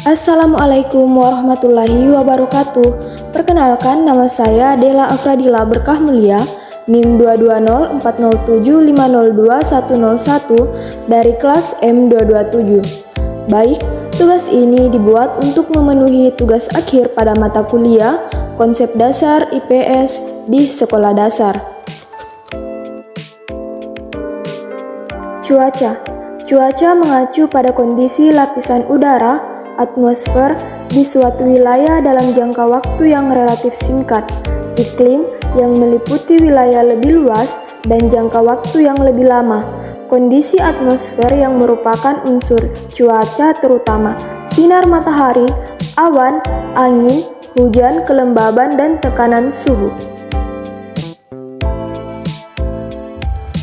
Assalamualaikum warahmatullahi wabarakatuh. Perkenalkan, nama saya Dela Afradila Berkah Mulia, NIM 2204025021101 dari kelas M227. Baik, tugas ini dibuat untuk memenuhi tugas akhir pada mata kuliah Konsep Dasar IPS di Sekolah Dasar. Cuaca mengacu pada kondisi lapisan udara atmosfer di suatu wilayah dalam jangka waktu yang relatif singkat, iklim yang meliputi wilayah lebih luas dan jangka waktu yang lebih lama. Kondisi atmosfer yang merupakan unsur cuaca terutama sinar matahari, awan, angin, hujan, kelembaban, dan tekanan suhu.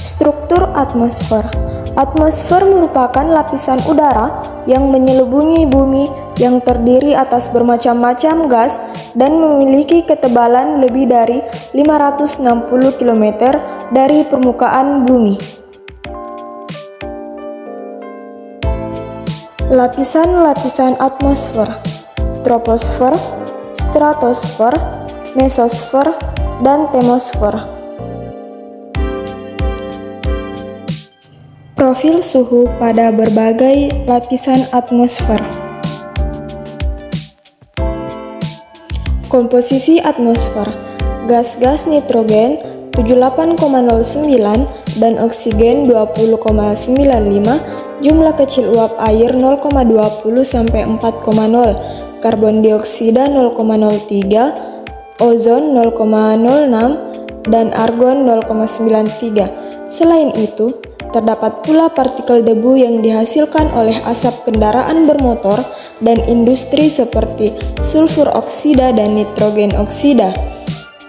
Struktur atmosfer. Atmosfer merupakan lapisan udara yang menyelubungi bumi yang terdiri atas bermacam-macam gas dan memiliki ketebalan lebih dari 560 km dari permukaan bumi. Lapisan-lapisan atmosfer: troposfer, stratosfer, mesosfer, dan termosfer. Profil suhu pada berbagai lapisan atmosfer. Komposisi atmosfer: gas-gas nitrogen 78,09 dan oksigen 20,95, jumlah kecil uap air 0,20 sampai 4,0, karbon dioksida 0,03, ozon 0,06 dan argon 0,93. Selain itu, terdapat pula partikel debu yang dihasilkan oleh asap kendaraan bermotor dan industri seperti sulfur oksida dan nitrogen oksida.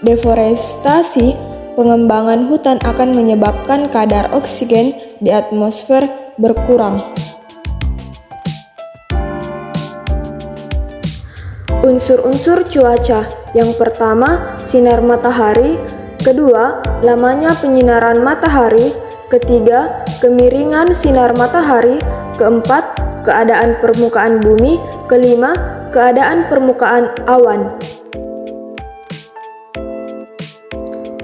Deforestasi, pengembangan hutan akan menyebabkan kadar oksigen di atmosfer berkurang. Unsur-unsur cuaca. Yang pertama, sinar matahari. Kedua, lamanya penyinaran matahari. Ketiga, kemiringan sinar matahari. Keempat, keadaan permukaan bumi. Kelima, keadaan permukaan awan.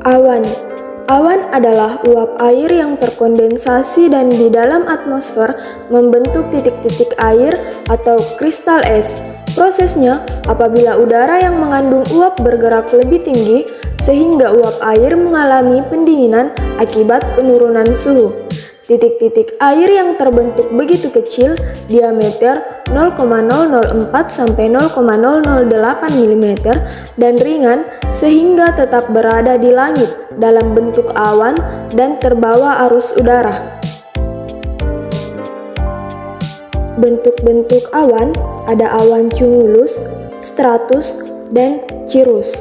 Awan adalah uap air yang terkondensasi dan di dalam atmosfer membentuk titik-titik air atau kristal es. Prosesnya, apabila udara yang mengandung uap bergerak lebih tinggi, sehingga uap air mengalami pendinginan akibat penurunan suhu. Titik-titik air yang terbentuk begitu kecil, diameter 0,004 sampai 0,008 mm dan ringan sehingga tetap berada di langit dalam bentuk awan dan terbawa arus udara. Bentuk-bentuk awan ada awan cumulus, stratus, dan cirrus.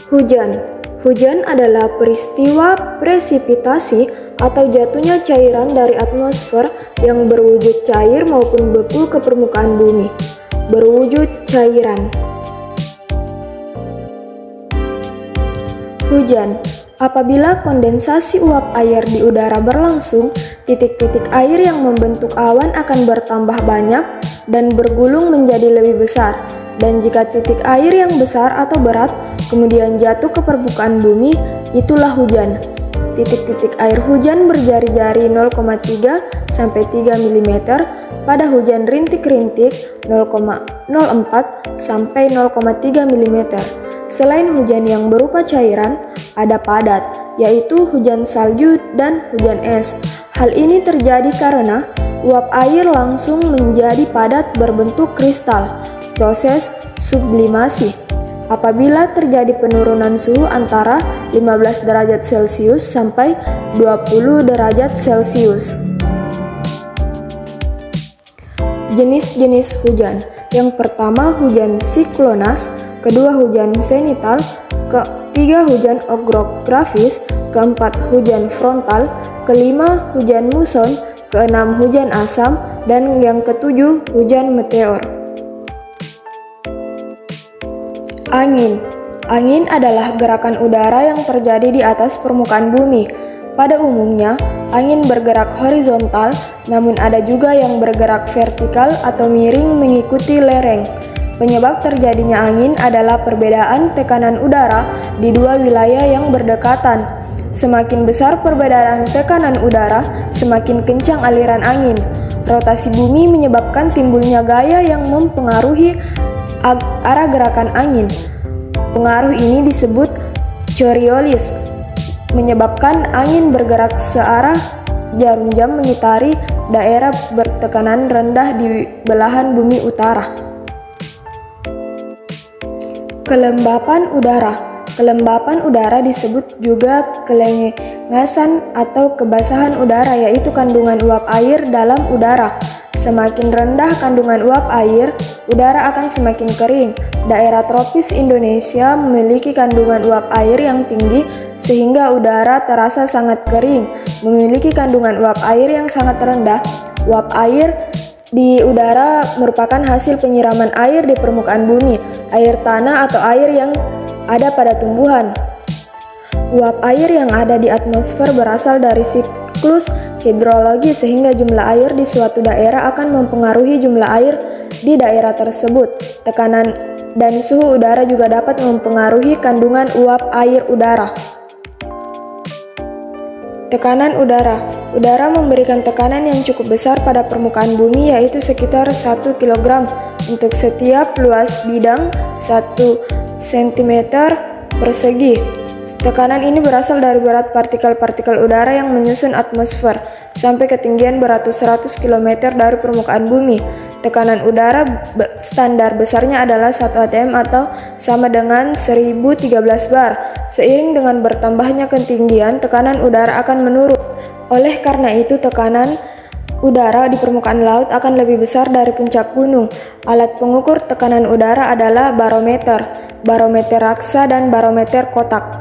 Hujan adalah peristiwa presipitasi atau jatuhnya cairan dari atmosfer yang berwujud cair maupun beku ke permukaan bumi. Berwujud cairan. Hujan. Apabila kondensasi uap air di udara berlangsung, titik-titik air yang membentuk awan akan bertambah banyak dan bergulung menjadi lebih besar. Dan jika titik air yang besar atau berat kemudian jatuh ke permukaan bumi, itulah hujan. Titik-titik air hujan berjari-jari 0,3 sampai 3 mm, pada hujan rintik-rintik 0,04 sampai 0,3 mm. Selain hujan yang berupa cairan, ada padat, yaitu hujan salju dan hujan es. Hal ini terjadi karena uap air langsung menjadi padat berbentuk kristal. Proses sublimasi. Apabila terjadi penurunan suhu antara 15 derajat Celcius sampai 20 derajat Celcius. Jenis-jenis hujan. Yang pertama, hujan siklonas. Kedua, hujan zenital. Ketiga, hujan orografis. Keempat, hujan frontal. Kelima, hujan muson. Keenam, hujan asam. Dan yang ketujuh, hujan meteor. Angin adalah gerakan udara yang terjadi di atas permukaan bumi. Pada umumnya, angin bergerak horizontal, namun ada juga yang bergerak vertikal atau miring mengikuti lereng. Penyebab terjadinya angin adalah perbedaan tekanan udara di dua wilayah yang berdekatan. Semakin besar perbedaan tekanan udara, semakin kencang aliran angin. Rotasi bumi menyebabkan timbulnya gaya yang mempengaruhi arah gerakan angin. Pengaruh ini disebut Coriolis, menyebabkan angin bergerak searah jarum jam mengitari daerah bertekanan rendah di belahan bumi utara. Kelembapan udara. Kelembapan udara disebut juga kelengasan atau kebasahan udara, yaitu kandungan uap air dalam udara. Semakin rendah kandungan uap air, udara akan semakin kering. Daerah tropis Indonesia memiliki kandungan uap air yang tinggi sehingga udara terasa sangat kering. Memiliki kandungan uap air yang sangat rendah, uap air di udara merupakan hasil penyiraman air di permukaan bumi, air tanah atau air yang ada pada tumbuhan. Uap air yang ada di atmosfer berasal dari siklus hidrologi sehingga jumlah air di suatu daerah akan mempengaruhi jumlah air di daerah tersebut. Tekanan dan suhu udara juga dapat mempengaruhi kandungan uap air udara. Tekanan udara. Udara memberikan tekanan yang cukup besar pada permukaan bumi, yaitu sekitar 1 kg untuk setiap luas bidang 1 cm persegi. Tekanan ini berasal dari berat partikel-partikel udara yang menyusun atmosfer sampai ketinggian beratus-ratus kilometer dari permukaan bumi. Tekanan udara standar besarnya adalah 1 atm atau sama dengan 1013 bar. Seiring dengan bertambahnya ketinggian, tekanan udara akan menurun. Oleh karena itu, tekanan udara di permukaan laut akan lebih besar dari puncak gunung. Alat pengukur tekanan udara adalah barometer raksa dan barometer kotak.